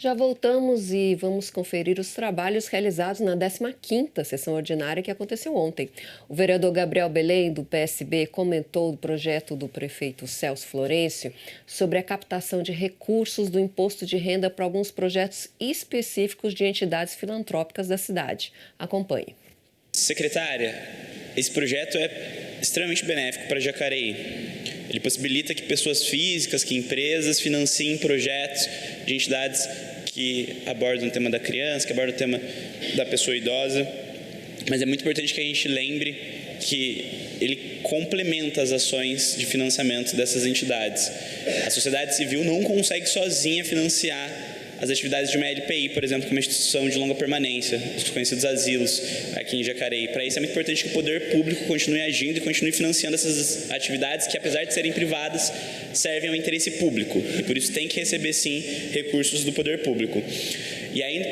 Já voltamos e vamos conferir os trabalhos realizados na 15ª sessão ordinária que aconteceu ontem. O vereador Gabriel Belém, do PSB, comentou o projeto do prefeito Celso Florencio sobre a captação de recursos do imposto de renda para alguns projetos específicos de entidades filantrópicas da cidade. Acompanhe. Secretária, esse projeto é extremamente benéfico para Jacareí. Ele possibilita que pessoas físicas, que empresas financiem projetos de entidades que abordam o tema da criança, que abordam o tema da pessoa idosa. Mas é muito importante que a gente lembre que ele complementa as ações de financiamento dessas entidades. A sociedade civil não consegue sozinha financiar as atividades de uma LPI, por exemplo, como a instituição de longa permanência, os conhecidos asilos aqui em Jacareí. Para isso é muito importante que o poder público continue agindo e continue financiando essas atividades que, apesar de serem privadas, servem ao interesse público. E por isso tem que receber, sim, recursos do poder público. E aí,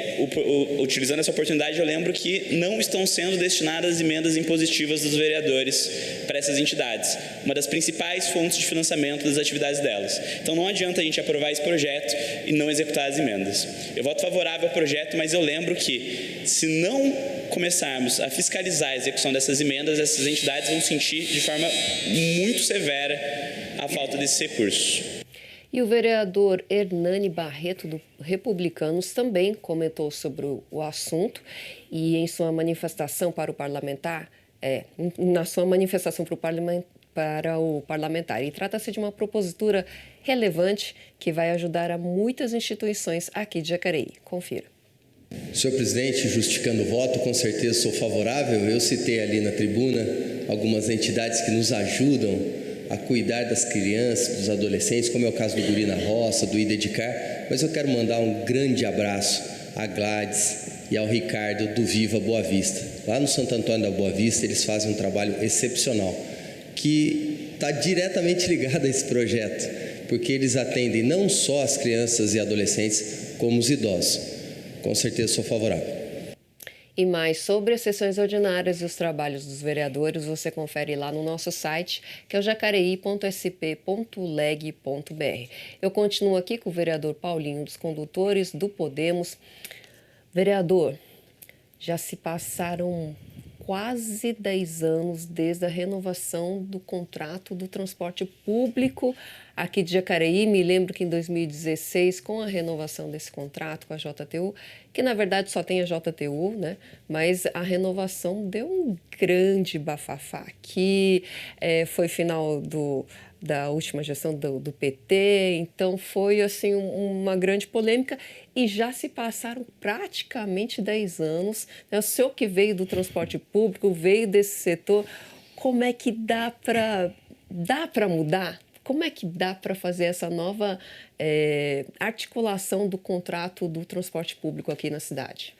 utilizando essa oportunidade, eu lembro que não estão sendo destinadas emendas impositivas dos vereadores para essas entidades, uma das principais fontes de financiamento das atividades delas. Então não adianta a gente aprovar esse projeto e não executar as emendas. Eu voto favorável ao projeto, mas eu lembro que, se não começarmos a fiscalizar a execução dessas emendas, essas entidades vão sentir de forma muito severa a falta desses recursos. E o vereador Hernani Barreto, do Republicanos, também comentou sobre o assunto e em sua manifestação para o parlamentar, na sua manifestação para o parlamentar. E trata-se de uma propositura relevante que vai ajudar a muitas instituições aqui de Jacareí. Confira. Senhor presidente, justificando o voto, com certeza sou favorável. Eu citei ali na tribuna algumas entidades que nos ajudam a cuidar das crianças, dos adolescentes, como é o caso do Guri na Roça, do iDedicar, mas eu quero mandar um grande abraço à Gladys e ao Ricardo do Viva Boa Vista. Lá no Santo Antônio da Boa Vista, eles fazem um trabalho excepcional, que está diretamente ligado a esse projeto, porque eles atendem não só as crianças e adolescentes, como os idosos. Com certeza sou favorável. E mais sobre as sessões ordinárias e os trabalhos dos vereadores, você confere lá no nosso site, que é o jacareí.sp.leg.br. Eu continuo aqui com o vereador Paulinho dos Condutores do Podemos. Vereador, já se passaram quase 10 anos desde a renovação do contrato do transporte público aqui de Jacareí. Me lembro que em 2016, com a renovação desse contrato com a JTU, que na verdade só tem a JTU, né? Mas a renovação deu um grande bafafá, que foi final da última gestão do PT, então foi assim uma grande polêmica e já se passaram praticamente 10 anos. Né? O senhor que veio do transporte público, veio desse setor, como é que dá para mudar? Como é que dá para fazer essa nova articulação do contrato do transporte público aqui na cidade?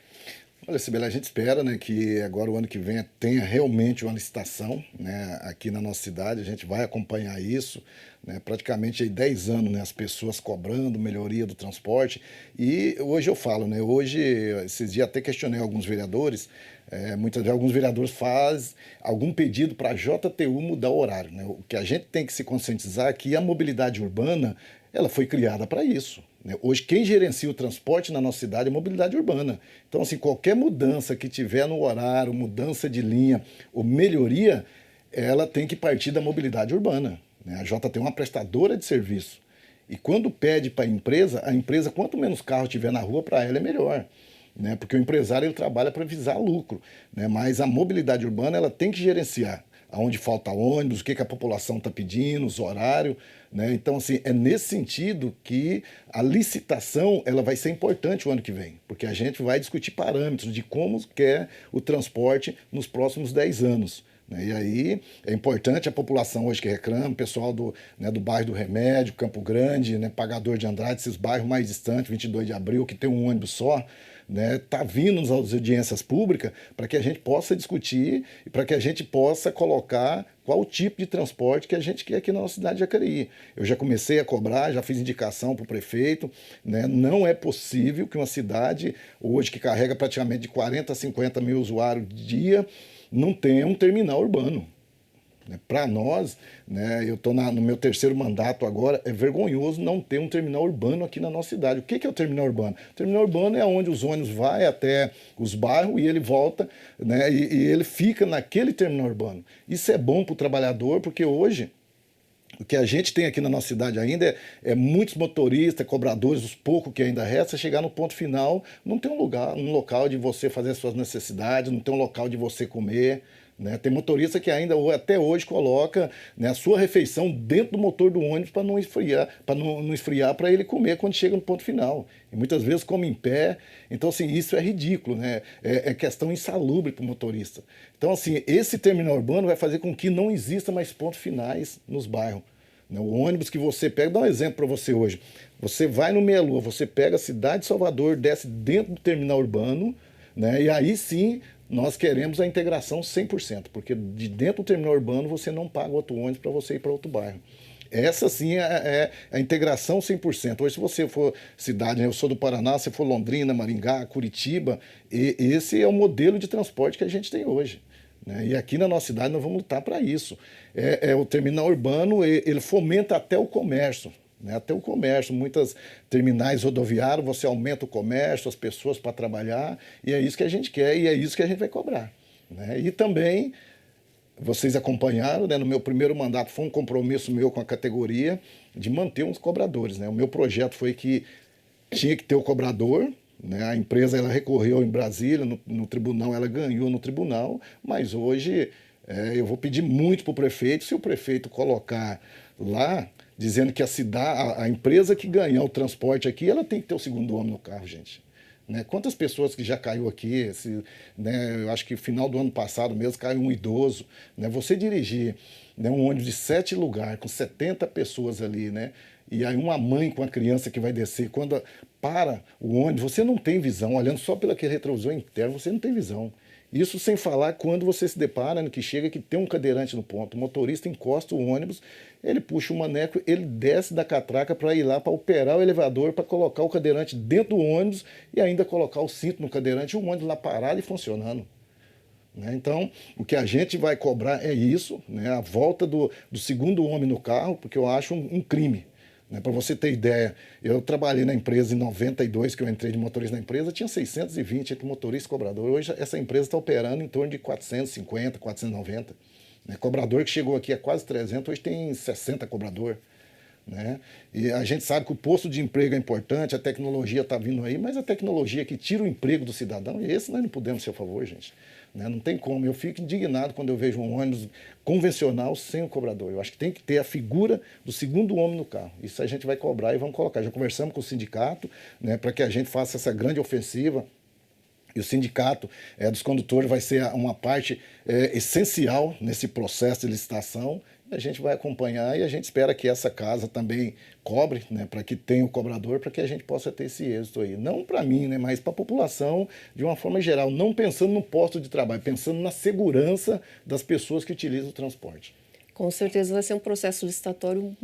Olha, Sibeli, a gente espera, né, que agora o ano que vem tenha realmente uma licitação, né, aqui na nossa cidade. A gente vai acompanhar isso, né, praticamente aí 10 anos, né, as pessoas cobrando melhoria do transporte. E hoje eu falo, né, hoje, esses dias até questionei alguns vereadores, muitas vezes alguns vereadores fazem algum pedido para a JTU mudar o horário, né. O que a gente tem que se conscientizar é que a mobilidade urbana, ela foi criada para isso. Hoje, quem gerencia o transporte na nossa cidade é a mobilidade urbana. Então, assim, qualquer mudança que tiver no horário, mudança de linha ou melhoria, ela tem que partir da mobilidade urbana. A JTU é uma prestadora de serviço. E quando pede para a empresa, quanto menos carro tiver na rua, para ela é melhor. Porque o empresário ele trabalha para visar lucro. Mas a mobilidade urbana ela tem que gerenciar aonde falta ônibus, o que a população está pedindo, os horários. Então, assim, é nesse sentido que a licitação ela vai ser importante o ano que vem, porque a gente vai discutir parâmetros de como quer o transporte nos próximos 10 anos. E aí é importante a população hoje que reclama, o pessoal do bairro do Remédio, Campo Grande, Pagador de Andrade, esses bairros mais distantes, 22 de abril, que tem um ônibus só, tá vindo nas audiências públicas para que a gente possa discutir e para que a gente possa colocar qual o tipo de transporte que a gente quer aqui na nossa cidade de Jacareí. Eu já comecei a cobrar, já fiz indicação para o prefeito, Não é possível que uma cidade hoje que carrega praticamente de 40 a 50 mil usuários dia não tenha um terminal urbano. Né? Para nós, né, eu estou no meu terceiro mandato agora, é vergonhoso não ter um terminal urbano aqui na nossa cidade. O que é o terminal urbano? O terminal urbano é onde os ônibus vão até os bairros e ele volta, né, e ele fica naquele terminal urbano. Isso é bom para o trabalhador, porque hoje o que a gente tem aqui na nossa cidade ainda é muitos motoristas, cobradores, os poucos que ainda resta, chegar no ponto final, não tem um local de você fazer as suas necessidades, não tem um local de você comer. Né? Tem motorista que ainda até hoje coloca, né, a sua refeição dentro do motor do ônibus para não esfriar para ele comer quando chega no ponto final. E muitas vezes come em pé. Então, assim, isso é ridículo, né? É questão insalubre para o motorista. Então, assim, esse terminal urbano vai fazer com que não exista mais pontos finais nos bairros. Né? O ônibus que você pega, dá um exemplo para você hoje. Você vai no Meia-Lua, você pega a cidade de Salvador, desce dentro do terminal urbano, né? E aí sim nós queremos a integração 100%, porque de dentro do terminal urbano você não paga outro ônibus para você ir para outro bairro. Essa sim é a integração 100%. Hoje, se você for cidade, né, eu sou do Paraná, se for Londrina, Maringá, Curitiba, esse é o modelo de transporte que a gente tem hoje. Né? E aqui na nossa cidade nós vamos lutar para isso. O terminal urbano, ele fomenta até o comércio. Né? Até o comércio, muitas terminais rodoviários, você aumenta o comércio, as pessoas para trabalhar, e é isso que a gente quer e é isso que a gente vai cobrar. Né? E também, vocês acompanharam, né? No meu primeiro mandato foi um compromisso meu com a categoria de manter uns cobradores. Né? O meu projeto foi que tinha que ter o cobrador, né? A empresa ela recorreu em Brasília, no tribunal, ela ganhou no tribunal, mas hoje eu vou pedir muito para o prefeito, se o prefeito colocar lá, dizendo que a empresa que ganhar o transporte aqui, ela tem que ter o segundo homem no carro, gente. Né? Quantas pessoas que já caiu aqui, né? Eu acho que no final do ano passado mesmo caiu um idoso. Né? Você dirigir, né, um ônibus de 7 lugares, com 70 pessoas ali, né? E aí uma mãe com a criança que vai descer, quando para o ônibus, você não tem visão, olhando só pelo aquele retrovisor interno, você não tem visão. Isso sem falar quando você se depara, no que chega, que tem um cadeirante no ponto. O motorista encosta o ônibus, ele puxa o maneco, ele desce da catraca para ir lá para operar o elevador, para colocar o cadeirante dentro do ônibus e ainda colocar o cinto no cadeirante e o ônibus lá parado e funcionando. Né? Então, o que a gente vai cobrar é isso, né? A volta do segundo homem no carro, porque eu acho um crime. Né? Para você ter ideia, eu trabalhei na empresa em 92, que eu entrei de motorista na empresa, tinha 620 entre motorista e cobrador. Hoje essa empresa está operando em torno de 450, 490. Né? Cobrador que chegou aqui a quase 300, hoje tem 60 cobrador. Né? E a gente sabe que o posto de emprego é importante, a tecnologia está vindo aí, mas a tecnologia que tira o emprego do cidadão, e esse nós não podemos ser a favor, gente. Né? Não tem como. Eu fico indignado quando eu vejo um ônibus convencional sem o cobrador. Eu acho que tem que ter a figura do segundo homem no carro. Isso a gente vai cobrar e vamos colocar. Já conversamos com o sindicato, né, para que a gente faça essa grande ofensiva. E o sindicato dos condutores vai ser uma parte essencial nesse processo de licitação. A gente vai acompanhar e a gente espera que essa casa também cobre, né, para que tenha o cobrador, para que a gente possa ter esse êxito aí. Não para mim, né, mas para a população de uma forma geral, não pensando no posto de trabalho, pensando na segurança das pessoas que utilizam o transporte. Com certeza vai ser um processo licitatório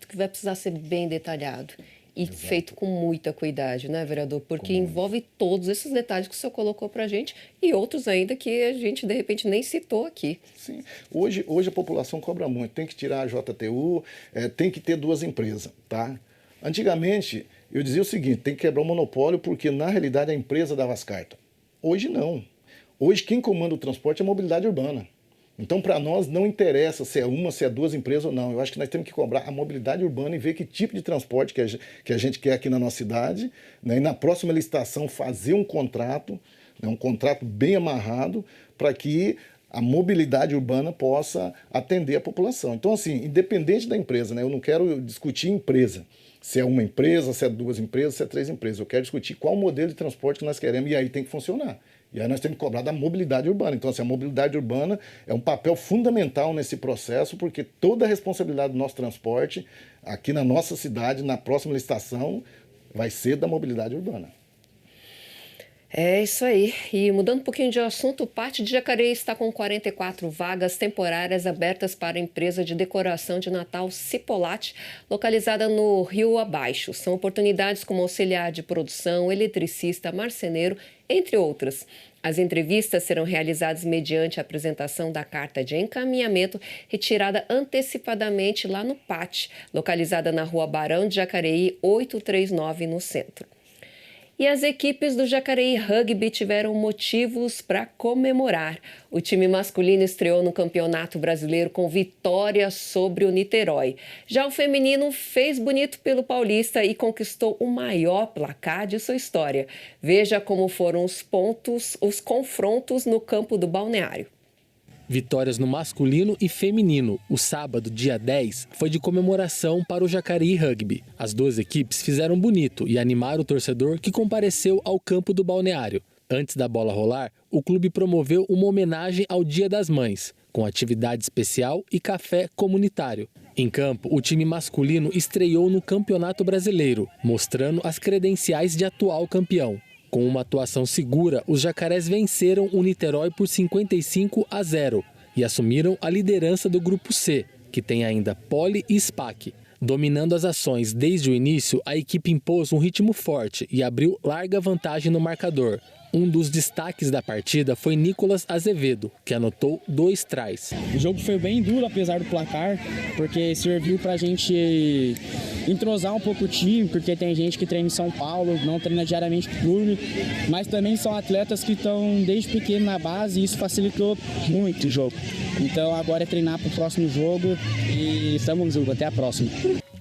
que vai precisar ser bem detalhado. E Exato. Feito com muita cuidado, né, vereador? Porque envolve todos esses detalhes que o senhor colocou para a gente e outros ainda que a gente, de repente, nem citou aqui. Sim. Hoje a população cobra muito. Tem que tirar a JTU, tem que ter 2 empresas, tá? Antigamente, eu dizia o seguinte, tem que quebrar o monopólio porque, na realidade, a empresa dava as cartas. Hoje, não. Hoje, quem comanda o transporte é a mobilidade urbana. Então, para nós, não interessa se é 2 empresas ou não. Eu acho que nós temos que cobrar a mobilidade urbana e ver que tipo de transporte que a gente quer aqui na nossa cidade, né? E na próxima licitação fazer um contrato, né? Um contrato bem amarrado para que a mobilidade urbana possa atender a população. Então, assim, independente da empresa, né? Eu não quero discutir empresa. Se é uma empresa, se é 2 empresas, se é 3 empresas. Eu quero discutir qual modelo de transporte que nós queremos e aí tem que funcionar. E aí nós temos que cobrar da mobilidade urbana. Então, assim, a mobilidade urbana é um papel fundamental nesse processo, porque toda a responsabilidade do nosso transporte aqui na nossa cidade, na próxima licitação, vai ser da mobilidade urbana. É isso aí. E mudando um pouquinho de assunto, o Pátio de Jacareí está com 44 vagas temporárias abertas para a empresa de decoração de Natal Cipolate, localizada no Rio Abaixo. São oportunidades como auxiliar de produção, eletricista, marceneiro, entre outras. As entrevistas serão realizadas mediante a apresentação da carta de encaminhamento retirada antecipadamente lá no PAT, localizada na Rua Barão de Jacareí, 839, no centro. E as equipes do Jacareí Rugby tiveram motivos para comemorar. O time masculino estreou no Campeonato Brasileiro com vitória sobre o Niterói. Já o feminino fez bonito pelo Paulista e conquistou o maior placar de sua história. Veja como foram os confrontos no campo do Balneário. Vitórias no masculino e feminino. O sábado, dia 10, foi de comemoração para o Jacareí Rugby. As duas equipes fizeram bonito e animaram o torcedor que compareceu ao campo do Balneário. Antes da bola rolar, o clube promoveu uma homenagem ao Dia das Mães, com atividade especial e café comunitário. Em campo, o time masculino estreou no Campeonato Brasileiro, mostrando as credenciais de atual campeão. Com uma atuação segura, os jacarés venceram o Niterói por 55-0 e assumiram a liderança do Grupo C, que tem ainda Poli e SPAC. Dominando as ações desde o início, a equipe impôs um ritmo forte e abriu larga vantagem no marcador. Um dos destaques da partida foi Nicolas Azevedo, que anotou 2 tries. O jogo foi bem duro, apesar do placar, porque serviu para a gente entrosar um pouco o time, porque tem gente que treina em São Paulo, não treina diariamente no clube, mas também são atletas que estão desde pequeno na base e isso facilitou muito o jogo. Então agora é treinar para o próximo jogo e estamos juntos, até a próxima.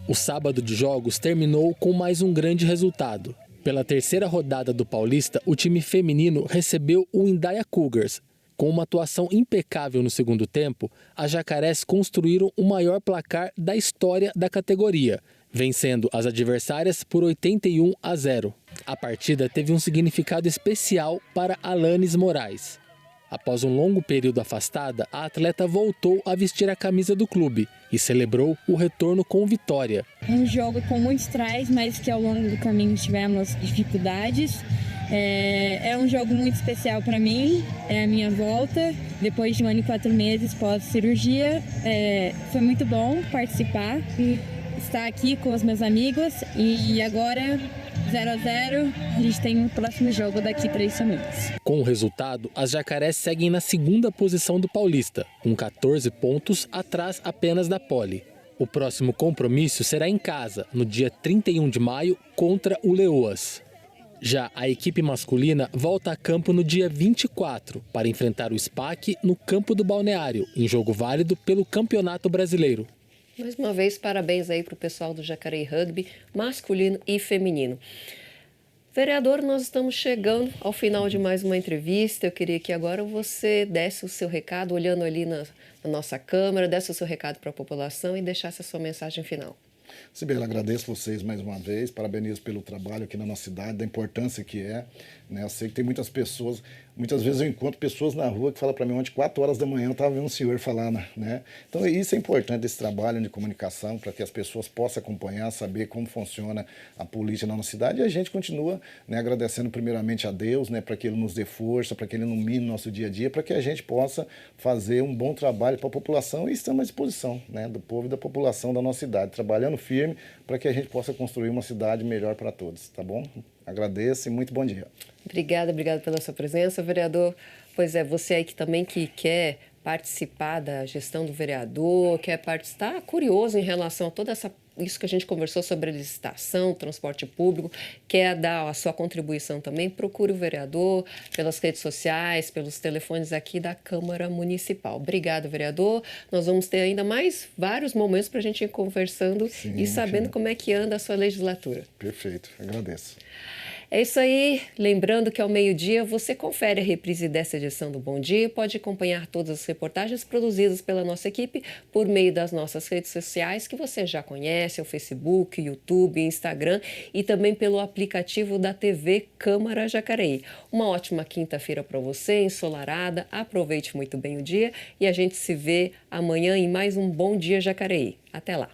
O sábado de jogos terminou com mais um grande resultado. Pela terceira rodada do Paulista, o time feminino recebeu o Indaiá Cougars. Com uma atuação impecável no segundo tempo, as jacarés construíram o maior placar da história da categoria, vencendo as adversárias por 81-0. A partida teve um significado especial para Alanis Moraes. Após um longo período afastada, a atleta voltou a vestir a camisa do clube e celebrou o retorno com vitória. Um jogo com muitos tries, mas que ao longo do caminho tivemos dificuldades. É um jogo muito especial para mim, é a minha volta, depois de 1 ano e 4 meses pós-cirurgia. Foi muito bom participar e estar aqui com os meus amigos e agora 0-0, a gente tem um próximo jogo daqui 3 semanas. Com o resultado, as jacarés seguem na segunda posição do Paulista, com 14 pontos atrás apenas da Poli. O próximo compromisso será em casa, no dia 31 de maio, contra o Leoas. Já a equipe masculina volta a campo no dia 24 para enfrentar o SPAC no campo do Balneário, em jogo válido pelo Campeonato Brasileiro. Mais uma vez, parabéns aí para o pessoal do Jacareí Rugby, masculino e feminino. Vereador, nós estamos chegando ao final de mais uma entrevista. Eu queria que agora você desse o seu recado, olhando ali na nossa câmera, desse o seu recado para a população e deixasse a sua mensagem final. Sibeli, agradeço vocês mais uma vez, parabenizo pelo trabalho aqui na nossa cidade, da importância que é. Né? Eu sei que tem muitas pessoas, muitas vezes eu encontro pessoas na rua que falam para mim, ontem, 4 horas da manhã, eu estava vendo um senhor falar, né? Então, isso é importante, esse trabalho de comunicação, para que as pessoas possam acompanhar, saber como funciona a polícia na nossa cidade. E a gente continua, né, agradecendo primeiramente a Deus, né, para que Ele nos dê força, para que Ele ilumine o nosso dia a dia, para que a gente possa fazer um bom trabalho para a população e estamos à disposição, né, do povo e da população da nossa cidade, trabalhando firme para que a gente possa construir uma cidade melhor para todos, tá bom? Agradeço e muito bom dia. Obrigada pela sua presença, vereador. Pois é, você aí que também quer participar da gestão do vereador, está curioso em relação a isso que a gente conversou sobre a licitação, transporte público, quer dar a sua contribuição também, procure o vereador pelas redes sociais, pelos telefones aqui da Câmara Municipal. Obrigado, vereador. Nós vamos ter ainda mais vários momentos para a gente ir conversando e sabendo como é que anda a sua legislatura. Perfeito, agradeço. É isso aí. Lembrando que ao meio-dia você confere a reprise dessa edição do Bom Dia e pode acompanhar todas as reportagens produzidas pela nossa equipe por meio das nossas redes sociais que você já conhece, o Facebook, YouTube, Instagram e também pelo aplicativo da TV Câmara Jacareí. Uma ótima quinta-feira para você, ensolarada. Aproveite muito bem o dia e a gente se vê amanhã em mais um Bom Dia Jacareí. Até lá.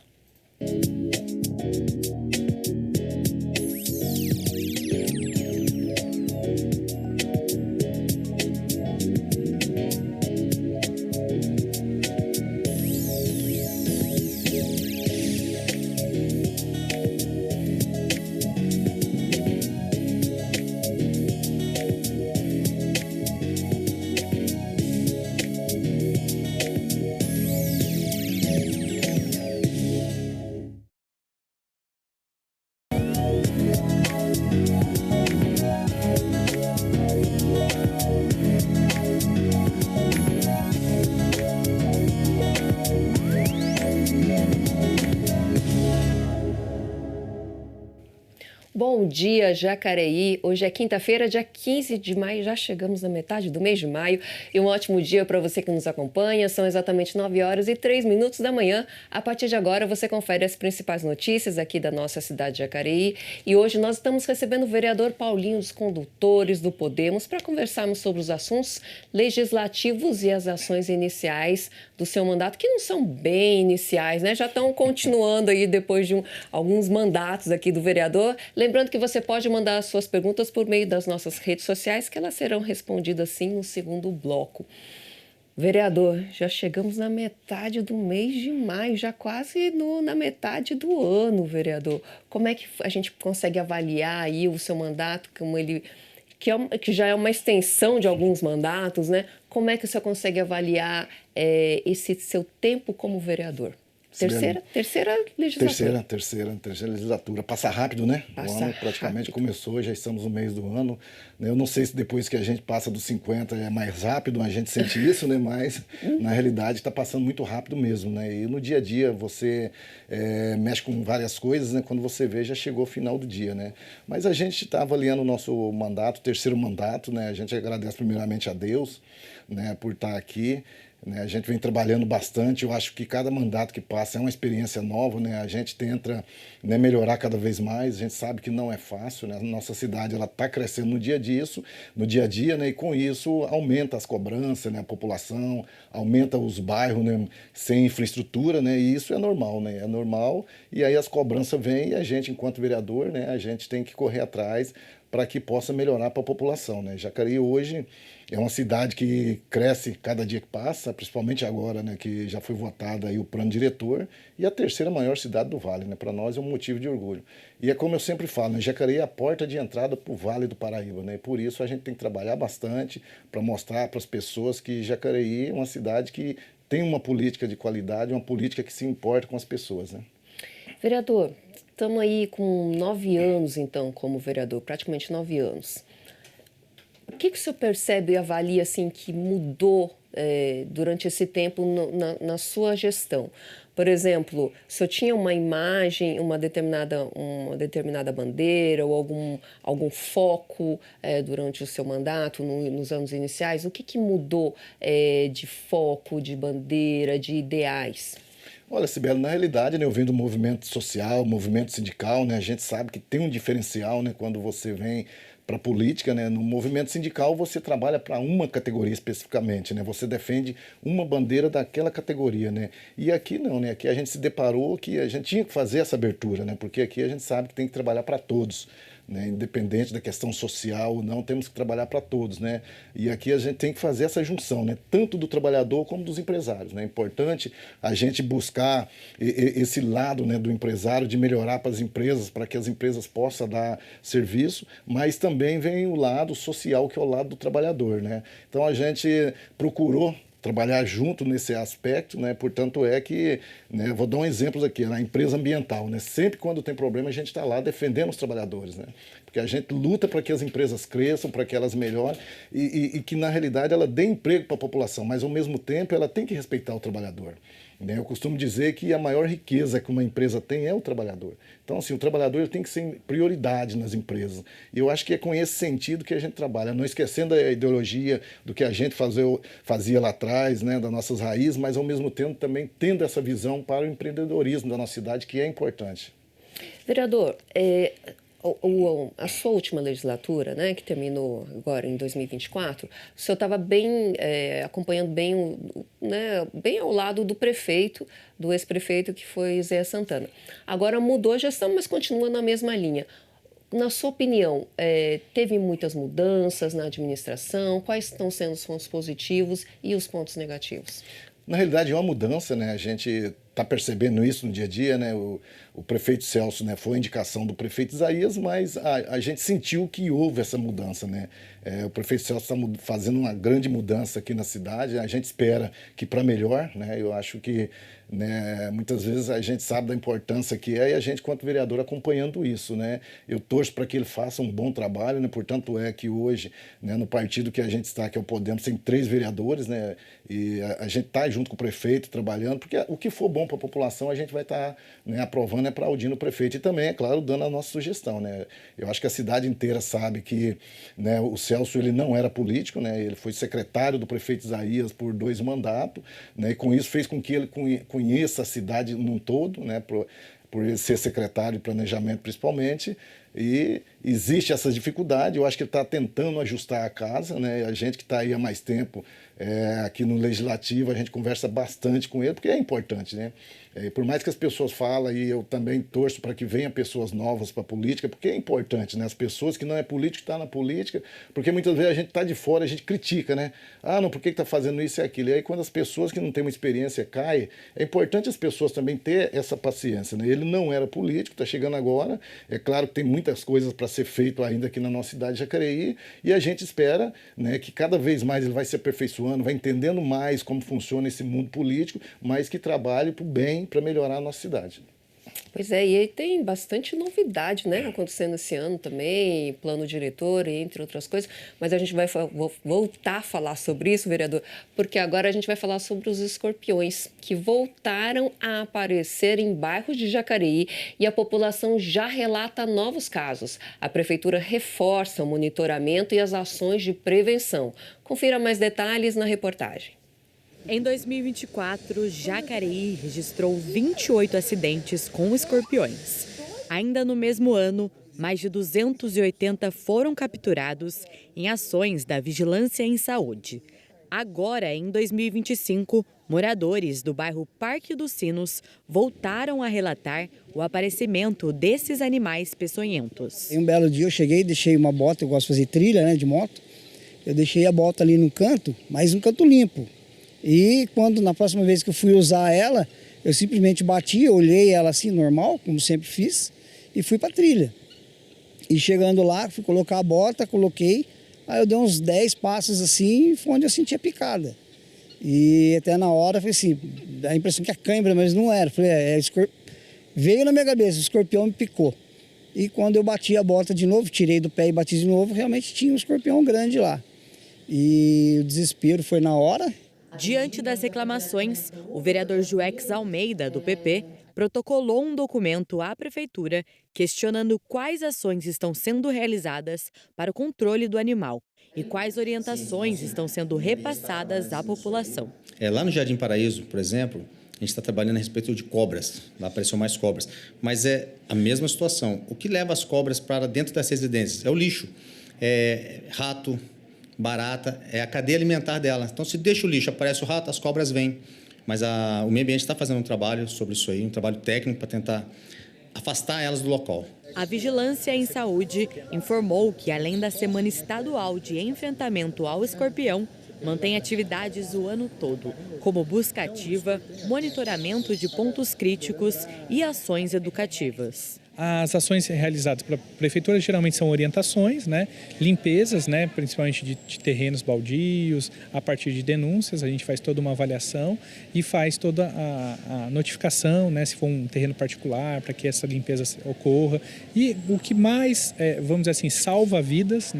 Bom dia, Jacareí. Hoje é quinta-feira, dia 15 de maio. Já chegamos na metade do mês de maio. E um ótimo dia para você que nos acompanha. São exatamente 9h03 da manhã. A partir de agora, você confere as principais notícias aqui da nossa cidade de Jacareí. E hoje nós estamos recebendo o vereador Paulinho dos Condutores do Podemos para conversarmos sobre os assuntos legislativos e as ações iniciais do seu mandato, que não são bem iniciais, né? Já estão continuando aí depois de alguns mandatos aqui do vereador. Lembrando que você pode mandar as suas perguntas por meio das nossas redes sociais, que elas serão respondidas sim no segundo bloco. Vereador, já chegamos na metade do mês de maio, já quase na metade do ano, vereador. Como é que a gente consegue avaliar aí o seu mandato, como ele, que já é uma extensão de alguns mandatos, né? Como é que o senhor consegue avaliar esse seu tempo como vereador? Terceira legislatura. Terceira legislatura. Passa rápido, né? Passa o ano praticamente rápido. Começou, já estamos no mês do ano. Eu não sei se depois que a gente passa dos 50 é mais rápido, a gente sente isso, né? Mas na realidade está passando muito rápido mesmo, né? E no dia a dia você mexe com várias coisas, né? Quando você vê, já chegou o final do dia, né? Mas a gente está avaliando o nosso mandato, terceiro mandato, né? A gente agradece primeiramente a Deus, né? Por estar aqui. A gente vem trabalhando bastante, eu acho que cada mandato que passa é uma experiência nova, né? A gente tenta, né, melhorar cada vez mais, a gente sabe que não é fácil, né? A nossa cidade está crescendo no dia a dia, né? E com isso aumenta as cobranças, né? A população, aumenta os bairros, né? Sem infraestrutura, né? E isso é normal, né? É normal, e aí as cobranças vêm e a gente, enquanto vereador, né? A gente tem que correr atrás para que possa melhorar para a população, né? Jacareí hoje é uma cidade que cresce cada dia que passa, principalmente agora, né, que já foi votado aí o plano diretor, e a terceira maior cidade do Vale, né? Para nós é um motivo de orgulho. E é como eu sempre falo, né? Jacareí é a porta de entrada para o Vale do Paraíba, né? E por isso a gente tem que trabalhar bastante para mostrar para as pessoas que Jacareí é uma cidade que tem uma política de qualidade, uma política que se importa com as pessoas, né? Vereador, estamos aí com 9 anos, então, como vereador, praticamente 9 anos. O que o senhor percebe e avalia assim, que mudou durante esse tempo na sua gestão? Por exemplo, o senhor tinha uma imagem, uma determinada bandeira ou algum foco durante o seu mandato, nos anos iniciais? O que mudou de foco, de bandeira, de ideais? Olha, Sibeli, na realidade, né, eu venho do movimento social, movimento sindical, né, a gente sabe que tem um diferencial, né, quando você vem para a política, né, no movimento sindical você trabalha para uma categoria especificamente, né, você defende uma bandeira daquela categoria, né, e aqui não, né, aqui a gente se deparou que a gente tinha que fazer essa abertura, né, porque aqui a gente sabe que tem que trabalhar para todos, né, independente da questão social ou não, temos que trabalhar para todos, né? E aqui a gente tem que fazer essa junção, né, tanto do trabalhador como dos empresários, né? É importante a gente buscar esse lado, né, do empresário, de melhorar para as empresas, para que as empresas possam dar serviço, mas também vem o lado social, que é o lado do trabalhador, né? Então a gente procurou trabalhar junto nesse aspecto, né? Portanto é que, né, vou dar um exemplo aqui, na empresa ambiental, né? Sempre quando tem problema a gente está lá defendendo os trabalhadores, né? Porque a gente luta para que as empresas cresçam, para que elas melhorem e que na realidade ela dê emprego para a população, mas ao mesmo tempo ela tem que respeitar o trabalhador. Eu costumo dizer que a maior riqueza que uma empresa tem é o trabalhador. Então, assim, o trabalhador ele tem que ser prioridade nas empresas. E eu acho que é com esse sentido que a gente trabalha, não esquecendo a ideologia do que a gente fazia lá atrás, né, das nossas raízes, mas ao mesmo tempo também tendo essa visão para o empreendedorismo da nossa cidade, que é importante. Vereador, a sua última legislatura, né, que terminou agora em 2024, o senhor estava bem, acompanhando bem, né, bem ao lado do prefeito, do ex-prefeito, que foi Zé Santana. Agora mudou a gestão, mas continua na mesma linha. Na sua opinião, teve muitas mudanças na administração? Quais estão sendo os pontos positivos e os pontos negativos? Na realidade, é uma mudança, né? A gente está percebendo isso no dia a dia, né? O prefeito Celso, né, foi a indicação do prefeito Isaías, mas a gente sentiu que houve essa mudança, né? O prefeito Celso está fazendo uma grande mudança aqui na cidade, a gente espera que para melhor, né? Eu acho que, né, muitas vezes a gente sabe da importância que é e a gente, quanto vereador, acompanhando isso, né? Eu torço para que ele faça um bom trabalho, né? Portanto é que hoje, né, no partido que a gente está, que é o Podemos, tem 3 vereadores, né? E a gente está junto com o prefeito trabalhando, porque o que for bom bom para a população, a gente vai estar aprovando, aplaudindo o prefeito e também, é claro, dando a nossa sugestão. Né? Eu acho que a cidade inteira sabe que o Celso ele não era político, ele foi secretário do prefeito Isaías por 2 mandatos, e com isso fez com que ele conheça a cidade num todo, por ele ser secretário de planejamento principalmente, e existe essa dificuldade. Eu acho que ele está tentando ajustar a casa, a gente que está aí há mais tempo aqui no Legislativo, a gente conversa bastante com ele, porque é importante, por mais que as pessoas falem, e eu também torço para que venham pessoas novas para a política, porque é importante, as pessoas que não é político estão na política, porque muitas vezes a gente está de fora, a gente critica, não, por que está fazendo isso e aquilo? E aí quando as pessoas que não têm uma experiência caem, é importante as pessoas também ter essa paciência, Ele não era político, está chegando agora, é claro que tem muitas coisas para ser feito ainda aqui na nossa cidade de Jacareí, e a gente espera que cada vez mais ele vai se aperfeiçoando, vai entendendo mais como funciona esse mundo político, mas que trabalhe para o bem, para melhorar a nossa cidade. Pois é, e aí tem bastante novidade, acontecendo esse ano também, plano diretor, entre outras coisas, mas a gente vai voltar a falar sobre isso, vereador, porque agora a gente vai falar sobre os escorpiões, que voltaram a aparecer em bairros de Jacareí e a população já relata novos casos. A prefeitura reforça o monitoramento e as ações de prevenção. Confira mais detalhes na reportagem. Em 2024, Jacareí registrou 28 acidentes com escorpiões. Ainda no mesmo ano, mais de 280 foram capturados em ações da Vigilância em Saúde. Agora, em 2025, moradores do bairro Parque dos Sinos voltaram a relatar o aparecimento desses animais peçonhentos. Um belo dia eu cheguei, deixei uma bota, eu gosto de fazer trilha de moto, eu deixei a bota ali no canto, mas um canto limpo. E quando na próxima vez que eu fui usar ela, eu simplesmente bati, olhei ela assim, normal, como sempre fiz, e fui para trilha. E chegando lá, fui colocar a bota, coloquei, aí eu dei uns 10 passos assim, foi onde eu senti a picada. E até na hora, foi assim, dá a impressão que é cãibra, mas não era. Falei, veio na minha cabeça, o escorpião me picou. E quando eu bati a bota de novo, tirei do pé e bati de novo, realmente tinha um escorpião grande lá. E o desespero foi na hora. Diante das reclamações, o vereador Joex Almeida, do PP, protocolou um documento à Prefeitura questionando quais ações estão sendo realizadas para o controle do animal e quais orientações estão sendo repassadas à população. Lá no Jardim Paraíso, por exemplo, a gente está trabalhando a respeito de cobras, lá apareceu mais cobras, mas é a mesma situação. O que leva as cobras para dentro das residências? É o lixo, rato, barata, é a cadeia alimentar dela. Então, se deixa o lixo, aparece o rato, as cobras vêm. Mas o meio ambiente está fazendo um trabalho sobre isso aí, um trabalho técnico para tentar afastar elas do local. A Vigilância em Saúde informou que, além da Semana Estadual de Enfrentamento ao Escorpião, mantém atividades o ano todo, como busca ativa, monitoramento de pontos críticos e ações educativas. As ações realizadas pela Prefeitura geralmente são orientações, limpezas, principalmente de terrenos baldios, a partir de denúncias, a gente faz toda uma avaliação e faz toda a notificação, se for um terreno particular, para que essa limpeza ocorra. E o que mais, vamos dizer assim, salva vidas,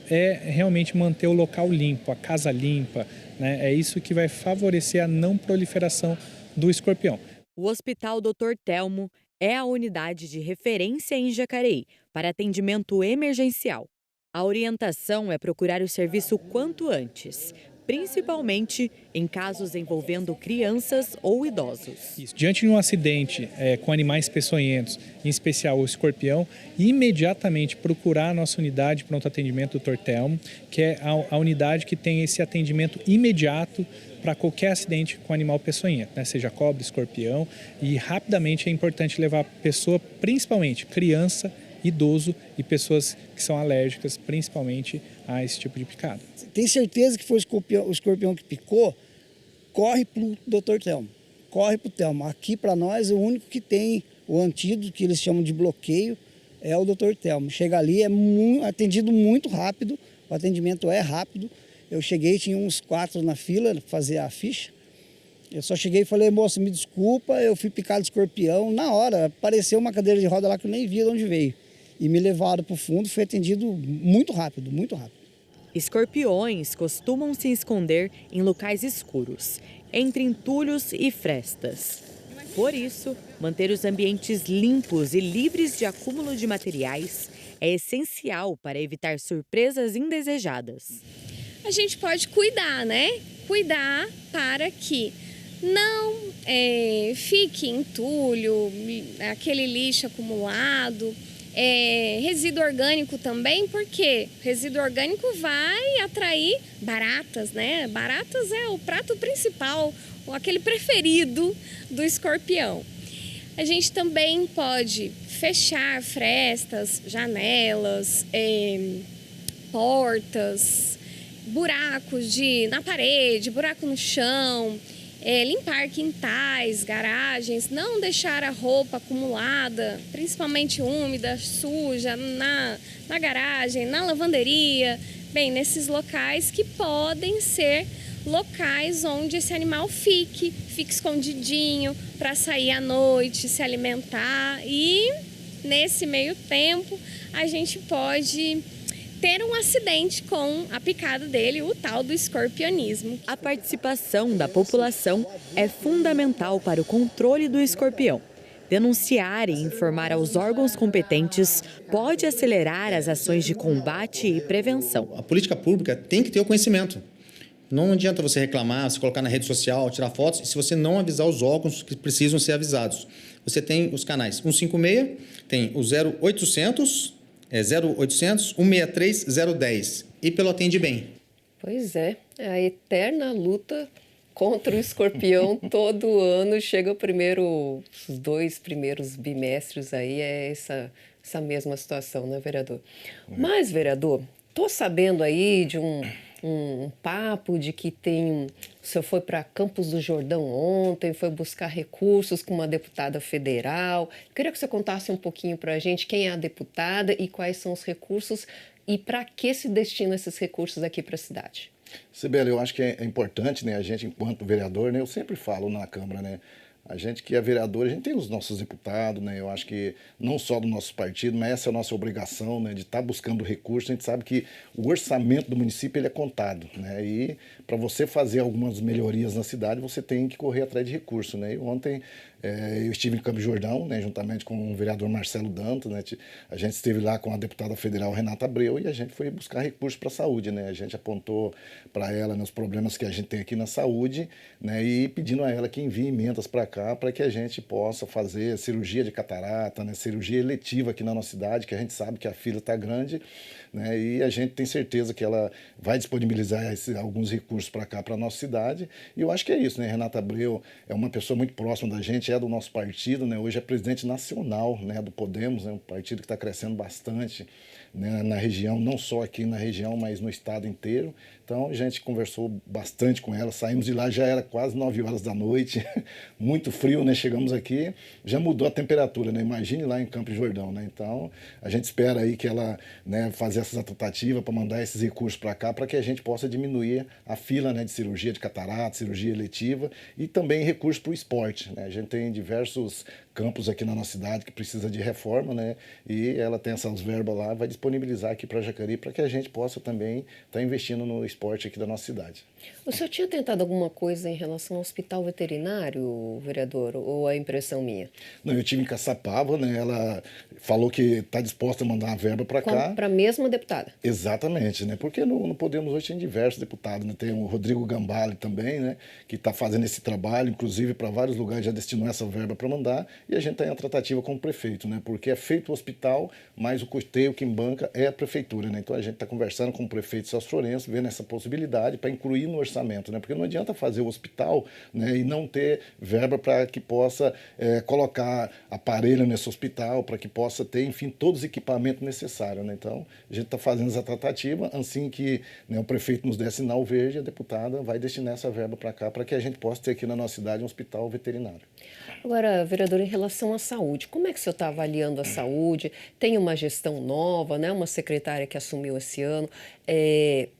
é realmente manter o local limpo, a casa limpa, É isso que vai favorecer a não proliferação do escorpião. O Hospital Dr. Telmo é a unidade de referência em Jacareí para atendimento emergencial. A orientação é procurar o serviço quanto antes, principalmente em casos envolvendo crianças ou idosos. Diante de um acidente com animais peçonhentos, em especial o escorpião, imediatamente procurar a nossa unidade de pronto atendimento Dr. Telmo, que é a unidade que tem esse atendimento imediato para qualquer acidente com animal peçonhento, seja cobra, escorpião, e rapidamente é importante levar a pessoa, principalmente criança, idoso e pessoas que são alérgicas, principalmente a esse tipo de picada. Tem certeza que foi o escorpião que picou? Corre para o Dr. Telmo, corre para o Telmo. Aqui para nós o único que tem o antídoto, que eles chamam de bloqueio, é o Dr. Telmo. Chega ali, é atendido muito rápido, o atendimento é rápido. Eu cheguei, tinha uns 4 na fila para fazer a ficha. Eu só cheguei e falei, moça, me desculpa, eu fui picado de escorpião. Na hora, apareceu uma cadeira de roda lá que eu nem vi de onde veio. E me levaram para o fundo, foi atendido muito rápido, muito rápido. Escorpiões costumam se esconder em locais escuros, entre entulhos e frestas. Por isso, manter os ambientes limpos e livres de acúmulo de materiais é essencial para evitar surpresas indesejadas. A gente pode cuidar, né? Cuidar para que não fique entulho, aquele lixo acumulado, resíduo orgânico também, porque resíduo orgânico vai atrair baratas, né? Baratas é o prato principal, ou aquele preferido do escorpião. A gente também pode fechar frestas, janelas, portas, buracos na parede, buraco no chão, limpar quintais, garagens, não deixar a roupa acumulada, principalmente úmida, suja, na garagem, na lavanderia, bem, nesses locais que podem ser locais onde esse animal fique escondidinho para sair à noite, se alimentar, e nesse meio tempo a gente pode ter um acidente com a picada dele, o tal do escorpionismo. A participação da população é fundamental para o controle do escorpião. Denunciar e informar aos órgãos competentes pode acelerar as ações de combate e prevenção. A política pública tem que ter o conhecimento. Não adianta você reclamar, você colocar na rede social, tirar fotos, se você não avisar os órgãos que precisam ser avisados. Você tem os canais 156, tem o 0800 163 010 e pelo Atende Bem. Pois é a eterna luta contra o escorpião. Todo ano chega os 2 primeiros bimestres aí, essa mesma situação, né, vereador? Mas, vereador, tô sabendo aí de um papo de que o senhor foi para Campos do Jordão ontem, foi buscar recursos com uma deputada federal. Queria que você contasse um pouquinho para a gente quem é a deputada e quais são os recursos e para que se destinam esses recursos aqui para a cidade. Sibeli, eu acho que é importante, né, a gente, enquanto vereador, né, eu sempre falo na Câmara, né, a gente que é vereador, a gente tem os nossos deputados, né? Eu acho que não só do nosso partido, mas essa é a nossa obrigação, né? De estar buscando recursos. A gente sabe que o orçamento do município ele é contado, né? E para você fazer algumas melhorias na cidade, você tem que correr atrás de recursos, né? E ontem eu estive em Campos do Jordão, né? Juntamente com o vereador Marcelo Dantas, né? A gente esteve lá com a deputada federal Renata Abreu e a gente foi buscar recursos para a saúde, né? A gente apontou para ela, né, os problemas que a gente tem aqui na saúde, né? E pedindo a ela que envie emendas para cá para que a gente possa fazer cirurgia de catarata, né? Cirurgia eletiva aqui na nossa cidade, que a gente sabe que a fila está grande, né? E a gente tem certeza que ela vai disponibilizar alguns recursos para cá, para a nossa cidade. E eu acho que é isso, né? Renata Abreu é uma pessoa muito próxima da gente, é do nosso partido, né? Hoje é presidente nacional, né, do Podemos, né? Um partido que está crescendo bastante, né, na região, não só aqui na região, mas no estado inteiro. Então a gente conversou bastante com ela, saímos de lá, já era quase 9 horas da noite, muito frio, né? Chegamos aqui, já mudou a temperatura, né? Imagine lá em Campos do Jordão, né? Então a gente espera aí que ela, né, fazer essas tratativas para mandar esses recursos para cá, para que a gente possa diminuir a fila, né, de cirurgia de catarata, cirurgia eletiva e também recursos para o esporte, né? A gente tem diversos campos aqui na nossa cidade que precisa de reforma, né? E ela tem essas verbas lá, vai disponibilizar aqui para Jacareí para que a gente possa também estar investindo no esporte aqui da nossa cidade. O senhor tinha tentado alguma coisa em relação ao hospital veterinário, vereador, ou é impressão minha? Não, eu tive em Caçapava, né? Ela falou que está disposta a mandar uma verba para cá. Para a mesma deputada? Exatamente, né? Porque no Podemos hoje tem diversos deputados, né? Tem o Rodrigo Gambale também, né? Que está fazendo esse trabalho, inclusive para vários lugares já destinou essa verba para mandar, e a gente está em tratativa com o prefeito, né? Porque é feito o hospital, mas o custeio quem banca é a prefeitura, né? Então a gente está conversando com o prefeito Celso Florencio, vendo essa possibilidade para incluir no orçamento, né? Porque não adianta fazer o hospital, né, e não ter verba para que possa colocar aparelho nesse hospital, para que possa ter, enfim, todos os equipamentos necessários, né? Então a gente está fazendo essa tratativa, assim que, né, o prefeito nos der sinal verde, a deputada vai destinar essa verba para cá, para que a gente possa ter aqui na nossa cidade um hospital veterinário. Agora, vereador, em relação à saúde, como é que o senhor está avaliando a saúde? Tem uma gestão nova, né? Uma secretária que assumiu esse ano.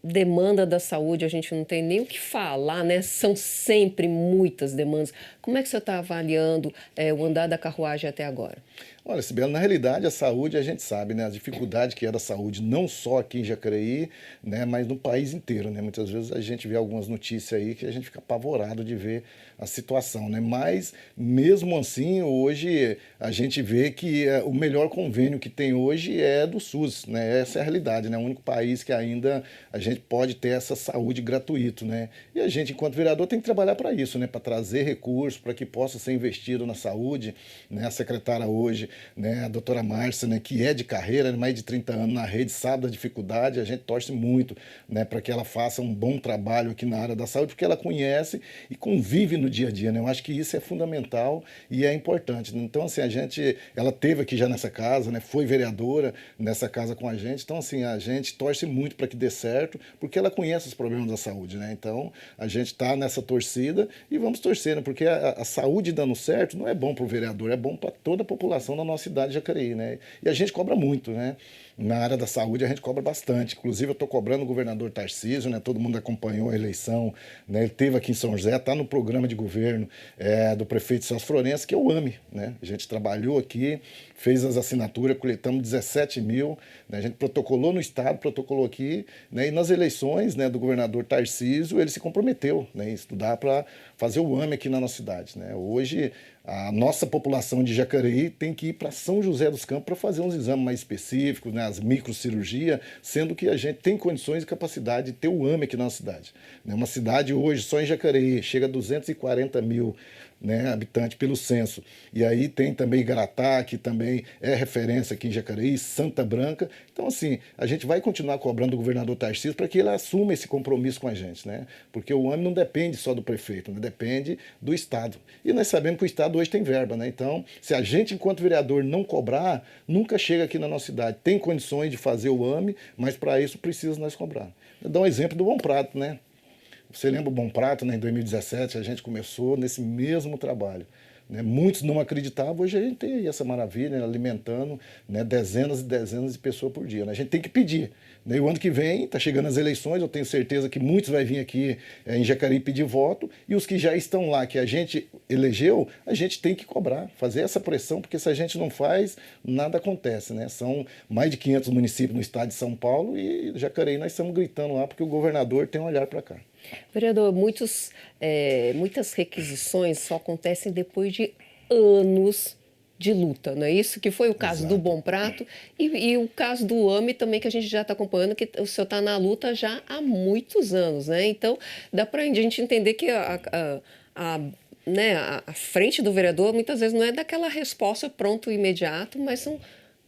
Demanda da saúde, a gente não tem nem o que falar, né? São sempre muitas demandas. Como é que o senhor está avaliando o andar da carruagem até agora? Olha, Sibeli, na realidade a saúde a gente sabe, né, a dificuldade que é da saúde, não só aqui em Jacareí, né, mas no país inteiro, né? Muitas vezes a gente vê algumas notícias aí que a gente fica apavorado de ver a situação, né? Mas mesmo mesmo assim, hoje a gente vê que o melhor convênio que tem hoje é do SUS, né? Essa é a realidade, né? O único país que ainda a gente pode ter essa saúde gratuito, né? E a gente, enquanto vereador, tem que trabalhar para isso, né? Para trazer recursos, para que possa ser investido na saúde, né? A secretária hoje, né? A doutora Márcia, né? Que é de carreira, mais de 30 anos na rede, sabe da dificuldade, a gente torce muito, né? Para que ela faça um bom trabalho aqui na área da saúde, porque ela conhece e convive no dia a dia, né? Eu acho que isso é fundamental e é importante. Então, assim, ela teve aqui já nessa casa, né? Foi vereadora nessa casa com a gente. Então, assim, a gente torce muito para que dê certo, porque ela conhece os problemas da saúde, né? Então, a gente está nessa torcida e vamos torcer, né? Porque a saúde dando certo não é bom para o vereador, é bom para toda a população da nossa cidade de Jacareí, né? E a gente cobra muito, né? Na área da saúde a gente cobra bastante. Inclusive eu estou cobrando o governador Tarcísio, né? Todo mundo acompanhou a eleição, né? Ele esteve aqui em São José, está no programa de governo do prefeito Celso Florencio, que é o AME, né? A gente trabalhou aqui, fez as assinaturas, coletamos 17 mil, né? A gente protocolou no estado, protocolou aqui, né? E nas eleições, né, do governador Tarcísio, ele se comprometeu, né, em estudar para fazer o AME aqui na nossa cidade, né? Hoje a nossa população de Jacareí tem que ir para São José dos Campos para fazer uns exames mais específicos, né, as microcirurgias, sendo que a gente tem condições e capacidade de ter o AME aqui na nossa cidade. Uma cidade hoje, só em Jacareí, chega a 240 mil, né, habitantes pelo censo. E aí tem também Igaratá, que também é referência aqui em Jacareí, Santa Branca. Então, assim, a gente vai continuar cobrando o governador Tarcísio para que ele assuma esse compromisso com a gente, né? Porque o AME não depende só do prefeito, né? Depende do Estado. E nós sabemos que o Estado hoje tem verba, né? Então, se a gente, enquanto vereador, não cobrar, nunca chega aqui na nossa cidade. Tem condições de fazer o AME, mas para isso precisa nós cobrar. Eu dou um exemplo do Bom Prato, né? Você lembra o Bom Prato, né? Em 2017 a gente começou nesse mesmo trabalho, né? Muitos não acreditavam, hoje a gente tem aí essa maravilha, né? Alimentando, né? Dezenas e dezenas de pessoas por dia, né? A gente tem que pedir, né? E o ano que vem, está chegando as eleições, eu tenho certeza que muitos vão vir aqui em Jacareí pedir voto, e os que já estão lá, que a gente elegeu, a gente tem que cobrar, fazer essa pressão, porque se a gente não faz, nada acontece, né? São mais de 500 municípios no estado de São Paulo e Jacareí nós estamos gritando lá porque o governador tem um olhar para cá. Vereador, muitas requisições só acontecem depois de anos de luta, não é isso? Que foi o caso do Bom Prato e o caso do AME também, que a gente já está acompanhando, que o senhor está na luta já há muitos anos, né? Então, dá para a gente entender que a frente do vereador muitas vezes não é daquela resposta pronto e imediato, mas são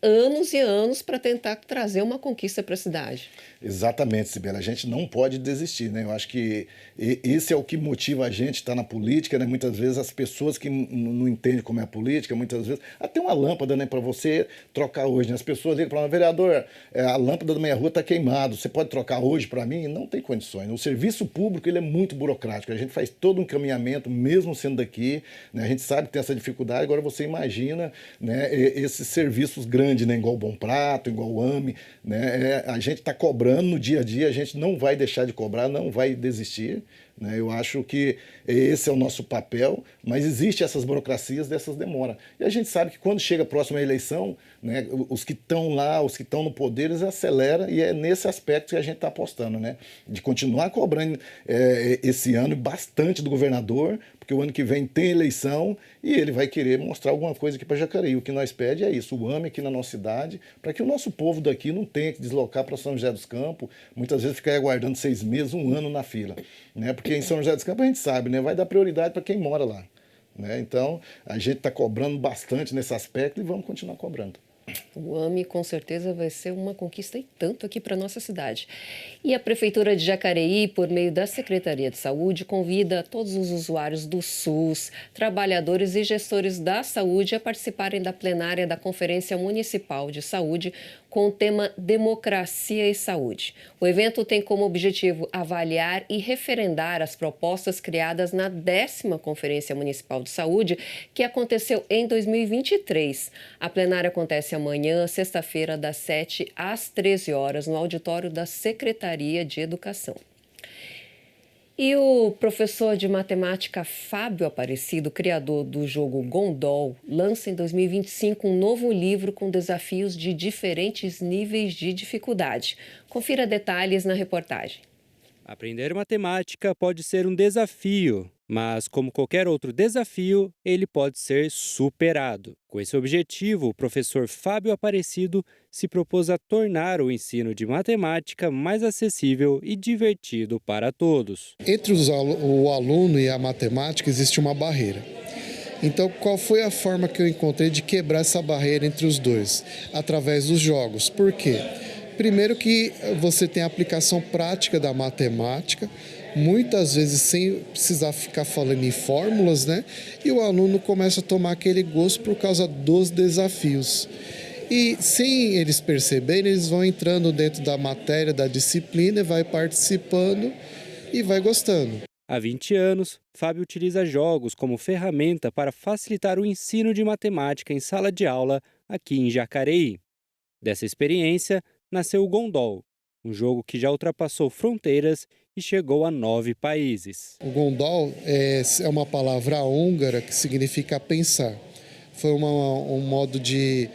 anos e anos para tentar trazer uma conquista para a cidade. Exatamente, Sibeli. A gente não pode desistir, né? Eu acho que esse é o que motiva a gente estar na política, né? Muitas vezes as pessoas que não entendem como é a política, muitas vezes, até uma lâmpada, né, para você trocar hoje, né? As pessoas ligam e falam, vereador, a lâmpada da minha rua está queimada, você pode trocar hoje para mim? Não tem condições. O serviço público, ele é muito burocrático, a gente faz todo um encaminhamento, mesmo sendo daqui, né? A gente sabe que tem essa dificuldade, agora você imagina, né, esses serviços grandes, né, igual o Bom Prato, igual o AME, né? A gente está cobrando no dia a dia, a gente não vai deixar de cobrar, não vai desistir, né? Eu acho que esse é o nosso papel, mas existe essas burocracias dessas demoras. E a gente sabe que quando chega a próxima eleição, né, os que estão lá, os que estão no poder, eles aceleram, e é nesse aspecto que a gente está apostando, né? De continuar cobrando esse ano bastante do governador, porque o ano que vem tem eleição e ele vai querer mostrar alguma coisa aqui para Jacareí. O que nós pedimos é isso, o AME aqui na nossa cidade, para que o nosso povo daqui não tenha que deslocar para São José dos Campos, muitas vezes ficar aguardando 6 meses, 1 ano na fila, né? Porque em São José dos Campos a gente sabe, né? Vai dar prioridade para quem mora lá, né? Então a gente está cobrando bastante nesse aspecto e vamos continuar cobrando. O AME com certeza vai ser uma conquista e tanto aqui para a nossa cidade. E a Prefeitura de Jacareí, por meio da Secretaria de Saúde, convida todos os usuários do SUS, trabalhadores e gestores da saúde a participarem da plenária da Conferência Municipal de Saúde com o tema Democracia e Saúde. O evento tem como objetivo avaliar e referendar as propostas criadas na 10ª Conferência Municipal de Saúde, que aconteceu em 2023. A plenária acontece amanhã, sexta-feira, das 7 às 13 horas, no auditório da Secretaria de Educação. E o professor de matemática Fábio Aparecido, criador do jogo Gondol, lança em 2025 um novo livro com desafios de diferentes níveis de dificuldade. Confira detalhes na reportagem. Aprender matemática pode ser um desafio. Mas, como qualquer outro desafio, ele pode ser superado. Com esse objetivo, o professor Fábio Aparecido se propôs a tornar o ensino de matemática mais acessível e divertido para todos. Entre o aluno e a matemática existe uma barreira. Então, qual foi a forma que eu encontrei de quebrar essa barreira entre os dois? Através dos jogos. Por quê? Primeiro que você tem a aplicação prática da matemática, muitas vezes sem precisar ficar falando em fórmulas, né? E o aluno começa a tomar aquele gosto por causa dos desafios. E sem eles perceberem, eles vão entrando dentro da matéria, da disciplina, vai participando e vai gostando. Há 20 anos, Fábio utiliza jogos como ferramenta para facilitar o ensino de matemática em sala de aula aqui em Jacareí. Dessa experiência, nasceu o Gondol, um jogo que já ultrapassou fronteiras e chegou a 9 países. O Gondol é uma palavra húngara que significa pensar. Foi um modo de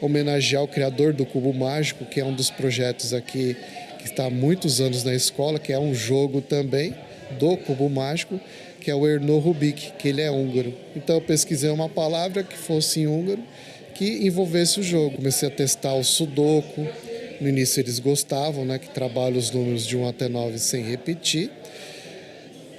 homenagear o criador do Cubo Mágico, que é um dos projetos aqui que está há muitos anos na escola, que é um jogo também do Cubo Mágico, que é o Erno Rubik, que ele é húngaro. Então eu pesquisei uma palavra que fosse em húngaro, que envolvesse o jogo. Comecei a testar o Sudoku. No início eles gostavam, né, que trabalha os números de 1 até 9 sem repetir.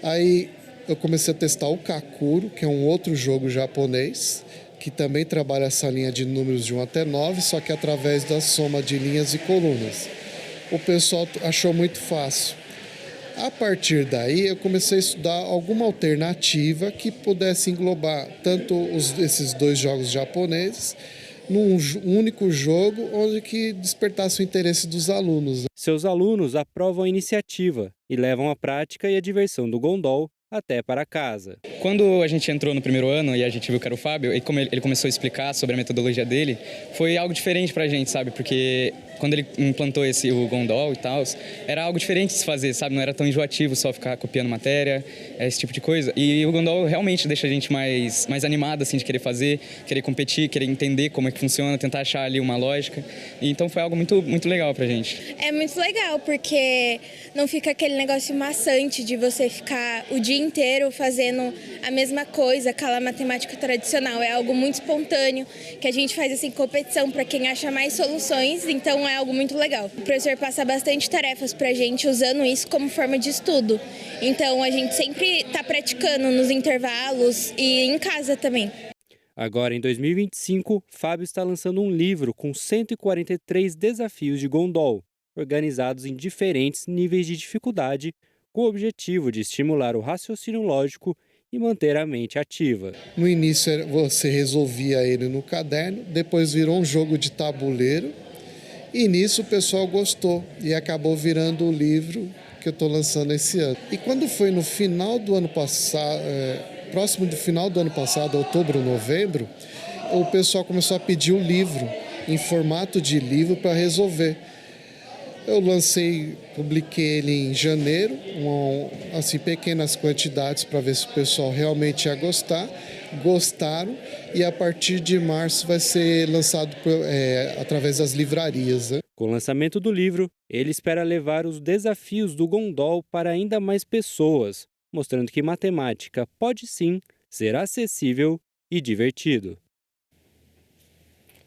Aí eu comecei a testar o Kakuro, que é um outro jogo japonês, que também trabalha essa linha de números de 1 até 9, só que através da soma de linhas e colunas. O pessoal achou muito fácil. A partir daí, eu comecei a estudar alguma alternativa que pudesse englobar tanto esses dois jogos japoneses num único jogo onde que despertasse o interesse dos alunos. Seus alunos aprovam a iniciativa e levam a prática e a diversão do Gondol até para casa. Quando a gente entrou no primeiro ano e a gente viu que era o Fábio, e como ele começou a explicar sobre a metodologia dele, foi algo diferente pra gente, sabe? Porque quando ele implantou o Gondol e tal, era algo diferente de se fazer, sabe? Não era tão enjoativo só ficar copiando matéria, esse tipo de coisa. E o Gondol realmente deixa a gente mais animado, assim, de querer fazer, querer competir, querer entender como é que funciona, tentar achar ali uma lógica. E então foi algo muito, muito legal pra gente. É muito legal, porque não fica aquele negócio maçante de você ficar o dia inteiro fazendo a mesma coisa, aquela matemática tradicional. É algo muito espontâneo, que a gente faz assim competição para quem acha mais soluções, então é algo muito legal. O professor passa bastante tarefas pra gente usando isso como forma de estudo. Então a gente sempre está praticando nos intervalos e em casa também. Agora, em 2025, Fábio está lançando um livro com 143 desafios de Gondol, organizados em diferentes níveis de dificuldade, com o objetivo de estimular o raciocínio lógico e manter a mente ativa. No início você resolvia ele no caderno, depois virou um jogo de tabuleiro e nisso o pessoal gostou e acabou virando o livro que eu estou lançando esse ano. E quando foi no final do ano passado, próximo do final do ano passado, outubro, novembro, o pessoal começou a pedir o livro em formato de livro para resolver. Eu publiquei ele em janeiro, assim, pequenas quantidades para ver se o pessoal realmente ia gostar. Gostaram e a partir de março vai ser lançado através das livrarias. Né? Com o lançamento do livro, ele espera levar os desafios do Gondol para ainda mais pessoas, mostrando que matemática pode sim ser acessível e divertido.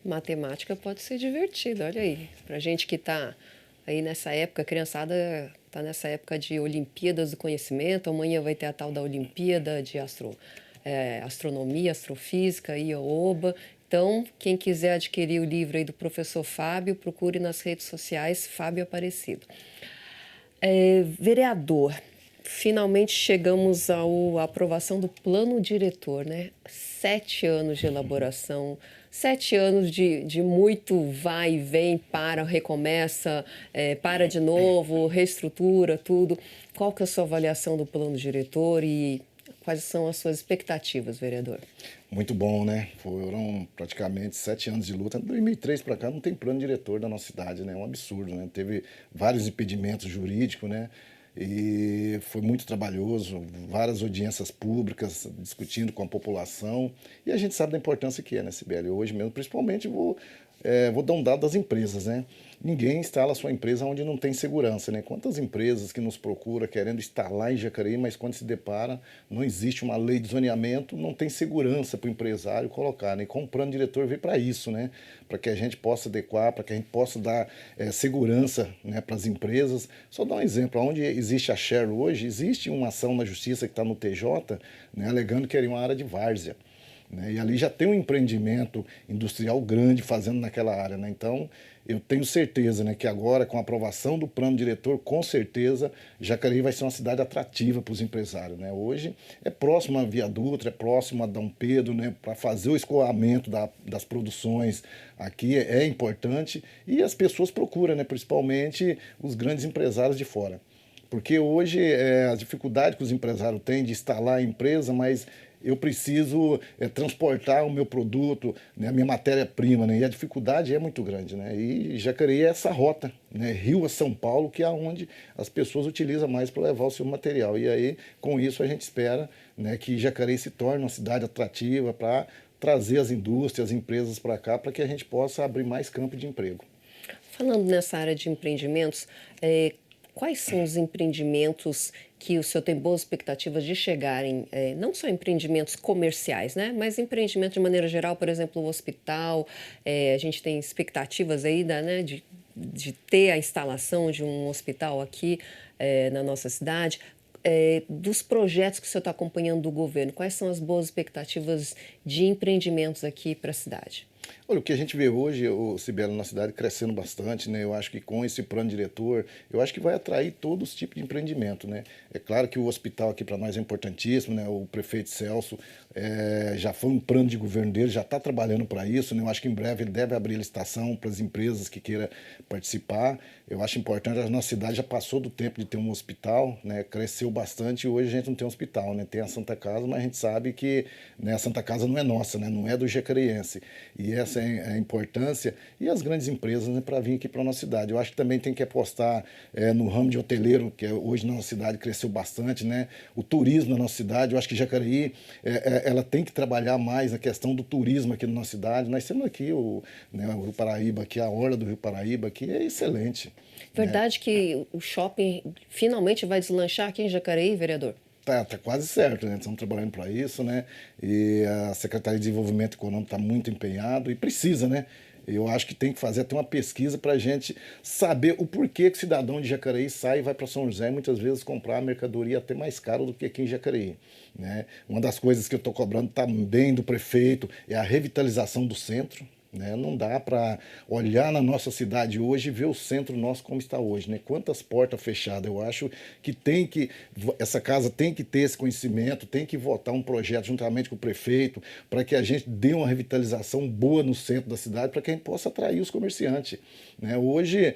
Matemática pode ser divertido, olha aí. Para gente que está aí nessa época, a criançada está nessa época de Olimpíadas do Conhecimento, amanhã vai ter a tal da Olimpíada de Astronomia, Astrofísica, IAOBA. Então, quem quiser adquirir o livro aí do professor Fábio, procure nas redes sociais Fábio Aparecido. Vereador, finalmente chegamos à aprovação do plano diretor, né? 7 anos de elaboração, 7 anos de muito vai e vem, recomeça, para de novo, reestrutura, tudo. Qual que é a sua avaliação do plano diretor e quais são as suas expectativas, vereador? Muito bom, né? Foram praticamente 7 anos de luta. De 2003 para cá não tem plano diretor da nossa cidade, né? É um absurdo, né? Teve vários impedimentos jurídicos, né? E foi muito trabalhoso, várias audiências públicas discutindo com a população. E a gente sabe da importância que é, né, Sibeli? Hoje mesmo, principalmente, vou vou dar um dado das empresas, né? Ninguém instala a sua empresa onde não tem segurança, né? Quantas empresas que nos procuram querendo instalar em Jacareí, mas quando se depara, não existe uma lei de zoneamento, não tem segurança para o empresário colocar, né? E com o plano diretor veio para isso, né? Para que a gente possa adequar, para que a gente possa dar segurança, né, para as empresas. Só dar um exemplo, onde existe a Share hoje, existe uma ação na justiça que está no TJ, né, alegando que era uma área de várzea. Né? E ali já tem um empreendimento industrial grande fazendo naquela área, né? Então, eu tenho certeza, né, que agora, com a aprovação do plano diretor, com certeza, Jacareí vai ser uma cidade atrativa para os empresários, né? Hoje é próximo a Via Dutra, é próximo a Dom Pedro, né, para fazer o escoamento das produções aqui é importante e as pessoas procuram, né, principalmente os grandes empresários de fora. Porque hoje a dificuldade que os empresários têm de instalar a empresa, mas eu preciso transportar o meu produto, né, a minha matéria-prima, né, e a dificuldade é muito grande, né, e Jacareí é essa rota, né, Rio a São Paulo, que é onde as pessoas utilizam mais para levar o seu material, e aí com isso a gente espera, né, que Jacareí se torne uma cidade atrativa para trazer as indústrias, as empresas para cá, para que a gente possa abrir mais campo de emprego. Falando nessa área de empreendimentos, quais são os empreendimentos que o senhor tem boas expectativas de chegarem, não só empreendimentos comerciais, né, mas empreendimentos de maneira geral, por exemplo, o hospital, a gente tem expectativas aí né, de ter a instalação de um hospital aqui na nossa cidade. Dos projetos que o senhor está acompanhando do governo, quais são as boas expectativas de empreendimentos aqui para a cidade? Olha, o que a gente vê hoje, Sibeli, na cidade crescendo bastante, né? Eu acho que com esse plano diretor, eu acho que vai atrair todos os tipos de empreendimento, né? É claro que o hospital aqui para nós é importantíssimo, né? O prefeito Celso já foi um plano de governo dele, já está trabalhando para isso, né? Eu acho que em breve ele deve abrir a licitação para as empresas que queiram participar. Eu acho importante, a nossa cidade já passou do tempo de ter um hospital, né? Cresceu bastante e hoje a gente não tem um hospital, né? Tem a Santa Casa, mas a gente sabe que, né, a Santa Casa não é nossa, né? Não é do jacareiense. E essa é a importância, e as grandes empresas, né, para vir aqui para a nossa cidade. Eu acho que também tem que apostar no ramo de hoteleiro, que hoje na nossa cidade cresceu bastante, né? O turismo na nossa cidade, eu acho que Jacareí, ela tem que trabalhar mais na questão do turismo aqui na nossa cidade. Nós temos aqui o Rio Paraíba, aqui a orla do Rio Paraíba, que é excelente. Verdade, né, que o shopping finalmente vai deslanchar aqui em Jacareí, vereador? Tá quase certo, né? Estamos trabalhando para isso, né? E a Secretaria de Desenvolvimento Econômico está muito empenhado e precisa, né? Eu acho que tem que fazer até uma pesquisa para a gente saber o porquê que o cidadão de Jacareí sai e vai para São José e muitas vezes comprar a mercadoria até mais caro do que aqui em Jacareí, né? Uma das coisas que eu estou cobrando também do prefeito é a revitalização do centro. Né? Não dá para olhar na nossa cidade hoje e ver o centro nosso como está hoje, né? Quantas portas fechadas. Eu acho que essa casa tem que ter esse conhecimento, tem que votar um projeto juntamente com o prefeito para que a gente dê uma revitalização boa no centro da cidade para que a gente possa atrair os comerciantes, né? Hoje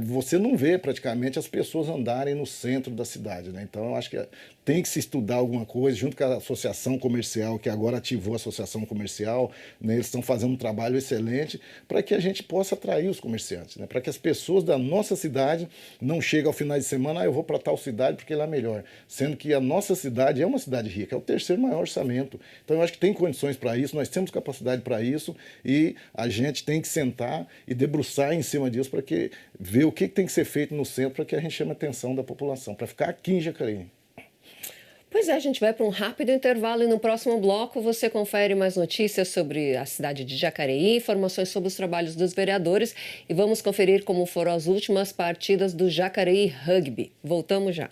você não vê praticamente as pessoas andarem no centro da cidade, né? Então eu acho que tem que se estudar alguma coisa junto com a associação comercial, que agora ativou a associação comercial, né? Eles estão fazendo um trabalho excelente para que a gente possa atrair os comerciantes, né? Para que as pessoas da nossa cidade não cheguem ao final de semana, eu vou para tal cidade porque lá é melhor, sendo que a nossa cidade é uma cidade rica, é o terceiro maior orçamento. Então eu acho que tem condições para isso, nós temos capacidade para isso e a gente tem que sentar e debruçar em cima disso para que ver o que tem que ser feito no centro para que a gente chame a atenção da população, para ficar aqui em Jacareí. Pois é, a gente vai para um rápido intervalo e no próximo bloco você confere mais notícias sobre a cidade de Jacareí, informações sobre os trabalhos dos vereadores e vamos conferir como foram as últimas partidas do Jacareí Rugby. Voltamos já.